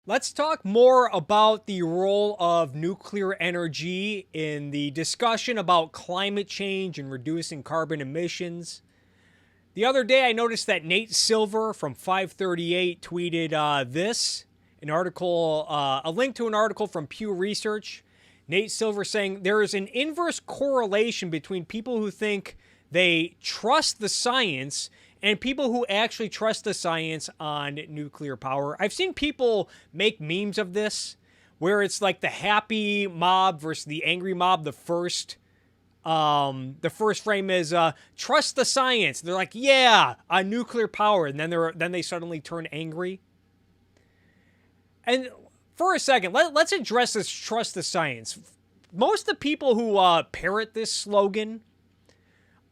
Let's talk more about the role of nuclear energy in the discussion about climate change and reducing carbon emissions. The other day, I noticed that Nate Silver from 538 tweeted an article, a link to an article from Pew Research. Nate Silver saying there is an inverse correlation between people who think they trust the science and people who actually trust the science on nuclear power. I've seen people make memes of this where it's like the happy mob versus the angry mob. The first frame is trust the science. They're like, yeah, on nuclear power, and then they suddenly turn angry. And for a second, let's address this trust the science. Most of the people who parrot this slogan,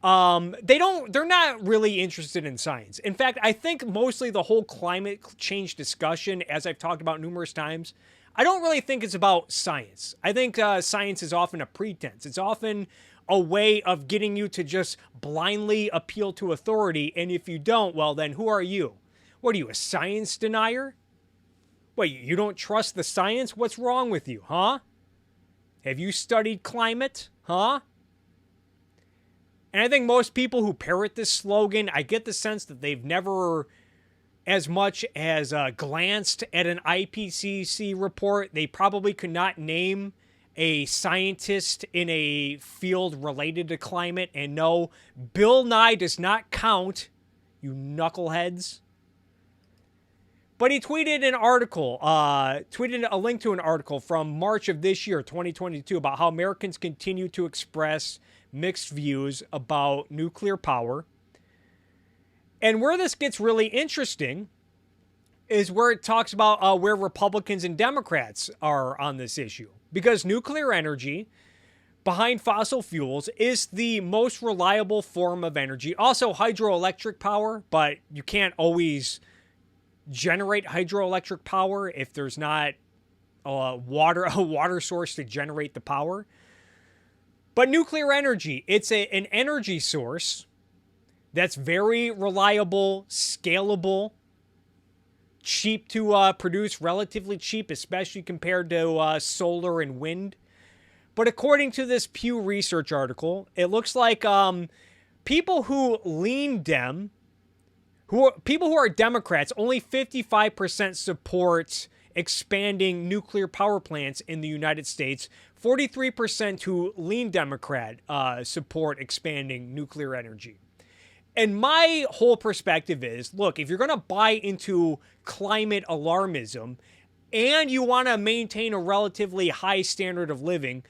they're not really interested in science. In fact, I think mostly the whole climate change discussion, as I've talked about numerous times, I don't really think it's about science. I think science is often a pretense. It's often a way of getting you to just blindly appeal to authority. And if you don't, well, then who are you? What are you, a science denier? Wait, you don't trust the science? What's wrong with you, huh? Have you studied climate, huh? And I think most people who parrot this slogan, I get the sense that they've never as much as glanced at an IPCC report. They probably could not name a scientist in a field related to climate. And no, Bill Nye does not count, you knuckleheads. But he tweeted a link to an article from March of this year, 2022, about how Americans continue to express mixed views about nuclear power. And where this gets really interesting is where it talks about where Republicans and Democrats are on this issue. Because nuclear energy, behind fossil fuels, is the most reliable form of energy. Also hydroelectric power, but you can't always generate hydroelectric power if there's not a water source to generate the power. But nuclear energy, it's an energy source that's very reliable, scalable, cheap to produce, relatively cheap, especially compared to solar and wind. But according to this Pew Research article, it looks like people who lean Dem, people who are Democrats, only 55% support expanding nuclear power plants in the United States. 43% who lean Democrat support expanding nuclear energy. And my whole perspective is, look, if you're going to buy into climate alarmism and you want to maintain a relatively high standard of living,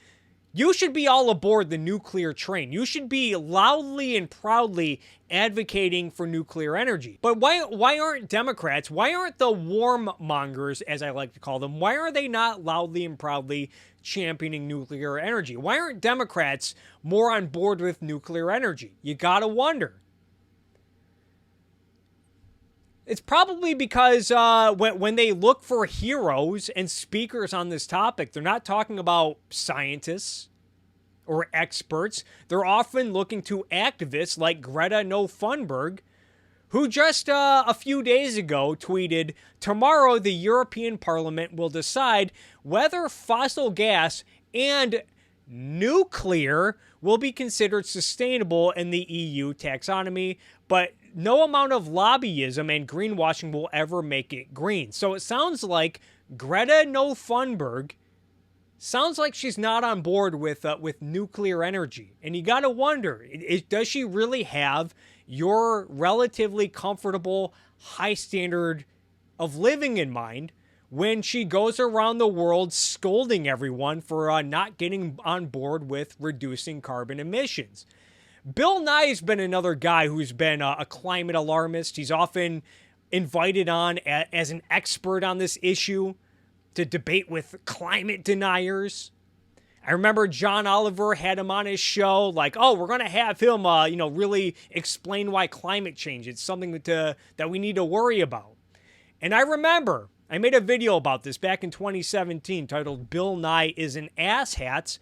you should be all aboard the nuclear train. You should be loudly and proudly advocating for nuclear energy. But why aren't Democrats, why aren't the warmongers, as I like to call them, why are they not loudly and proudly championing nuclear energy? Why aren't Democrats more on board with nuclear energy? You gotta wonder. It's probably because when they look for heroes and speakers on this topic, they're not talking about scientists or experts. They're often looking to activists like Greta No Thunberg, who just a few days ago tweeted, "Tomorrow the European Parliament will decide whether fossil gas and nuclear will be considered sustainable in the EU taxonomy, but no amount of lobbyism and greenwashing will ever make it green." So it sounds like Greta No Thunberg sounds like she's not on board with nuclear energy. And you got to wonder, does she really have your relatively comfortable high standard of living in mind when she goes around the world scolding everyone for not getting on board with reducing carbon emissions? Bill Nye's been another guy who's been a climate alarmist. He's often invited on as an expert on this issue to debate with climate deniers. I remember John Oliver had him on his show, like, oh, we're going to have him, really explain why climate change is something that we need to worry about. And I remember I made a video about this back in 2017 titled "Bill Nye is an Asshat,"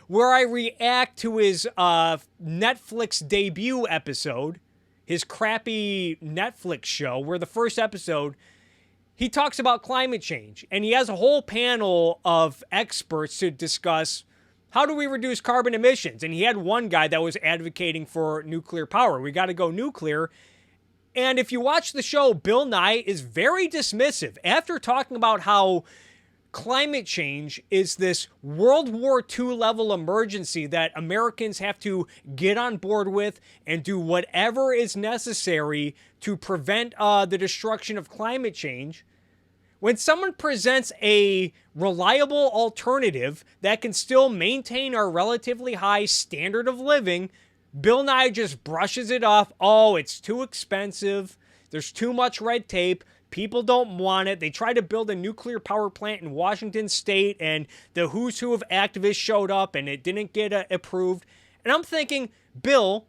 where I react to his Netflix debut episode, his crappy Netflix show, where the first episode, he talks about climate change, and he has a whole panel of experts to discuss how do we reduce carbon emissions. And he had one guy that was advocating for nuclear power. We got to go nuclear. And if you watch the show, Bill Nye is very dismissive after talking about how climate change is this World War II level emergency that Americans have to get on board with and do whatever is necessary to prevent the destruction of climate change. When someone presents a reliable alternative that can still maintain our relatively high standard of living, Bill Nye just brushes it off. Oh, it's too expensive. There's too much red tape. People don't want it. They tried to build a nuclear power plant in Washington State, and the who's who of activists showed up, and it didn't get approved. And I'm thinking, Bill,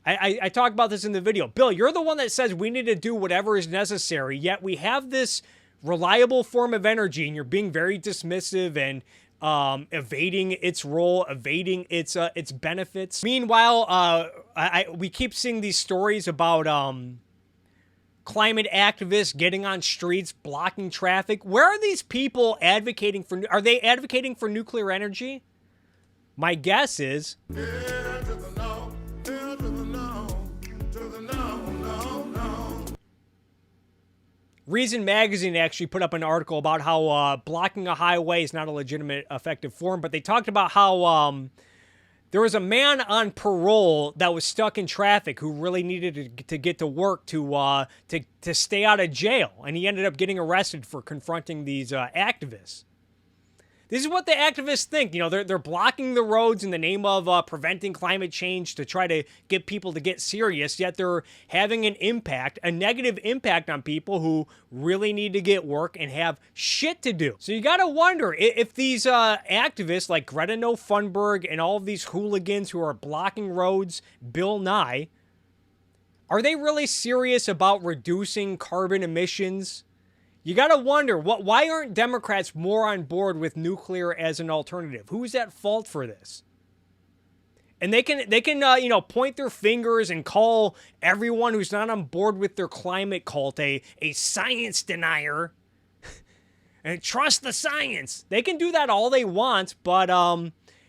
I talked about this in the video. Bill, you're the one that says we need to do whatever is necessary, yet we have this reliable form of energy, and you're being very dismissive and evading its role, evading its benefits. Meanwhile, we keep seeing these stories about climate activists getting on streets, blocking traffic. Where are these people advocating for? Are they advocating for nuclear energy? My guess is Reason Magazine actually put up an article about how blocking a highway is not a legitimate, effective form, but they talked about how there was a man on parole that was stuck in traffic who really needed to get to work to stay out of jail, and he ended up getting arrested for confronting these activists. This is what the activists think. You know, they're blocking the roads in the name of preventing climate change to try to get people to get serious, yet they're having an impact, a negative impact on people who really need to get work and have shit to do. So you got to wonder if these activists like Greta No Thunberg and all of these hooligans who are blocking roads, Bill Nye, are they really serious about reducing carbon emissions? You got to wonder, why aren't Democrats more on board with nuclear as an alternative? Who's at fault for this? And they can point their fingers and call everyone who's not on board with their climate cult a science denier and trust the science. They can do that all they want, but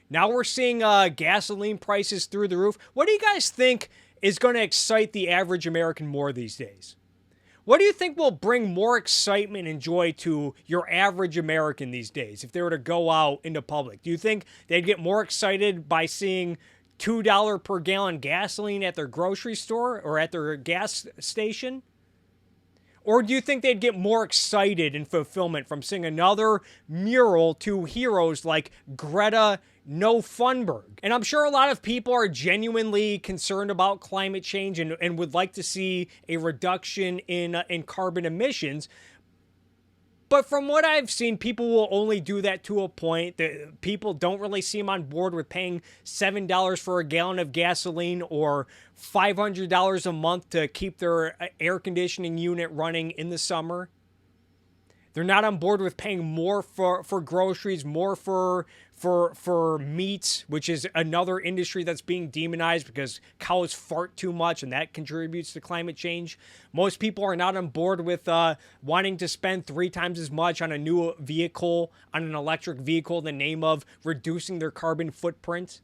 now we're seeing gasoline prices through the roof. What do you guys think is going to excite the average American more these days? What do you think will bring more excitement and joy to your average American these days if they were to go out into public? Do you think they'd get more excited by seeing $2 per gallon gasoline at their grocery store or at their gas station? Or do you think they'd get more excited and fulfillment from seeing another mural to heroes like Greta No Thunberg? And I'm sure a lot of people are genuinely concerned about climate change and would like to see a reduction in carbon emissions. But from what I've seen, people will only do that to a point. People don't really seem on board with paying $7 for a gallon of gasoline or $500 a month to keep their air conditioning unit running in the summer. They're not on board with paying more for groceries, more for meat, which is another industry that's being demonized because cows fart too much, and that contributes to climate change. Most people are not on board with wanting to spend 3 times as much on a new vehicle, on an electric vehicle, in the name of reducing their carbon footprint.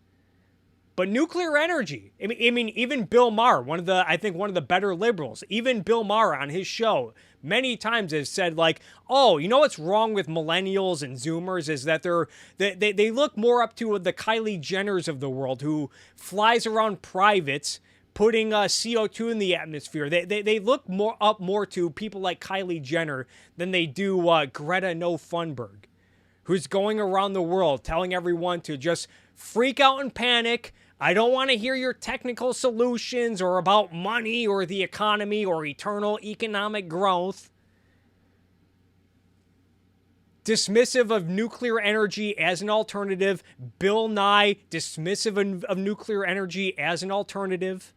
But nuclear energy, I mean, even Bill Maher, one of the better liberals, even Bill Maher on his show many times has said, like, oh, you know what's wrong with millennials and Zoomers is that they look more up to the Kylie Jenners of the world who flies around privates putting CO2 in the atmosphere. They look more to people like Kylie Jenner than they do Greta No Thunberg, who's going around the world telling everyone to just freak out and panic. I don't want to hear your technical solutions or about money or the economy or eternal economic growth. Dismissive of nuclear energy as an alternative. Bill Nye, dismissive of nuclear energy as an alternative.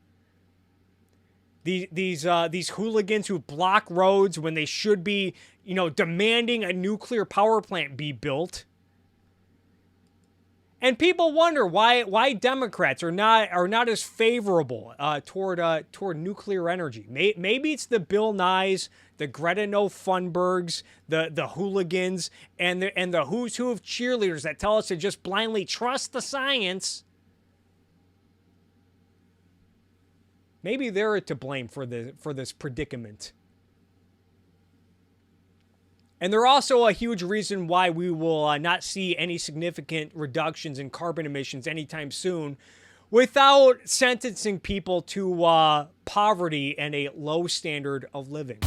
These hooligans who block roads when they should be, demanding a nuclear power plant be built. And people wonder why Democrats are not as favorable toward nuclear energy. Maybe it's the Bill Nyes, the Greta No Thunbergs, the hooligans, and the who's who of cheerleaders that tell us to just blindly trust the science. Maybe they're to blame for this predicament. And they're also a huge reason why we will not see any significant reductions in carbon emissions anytime soon without sentencing people to poverty and a low standard of living.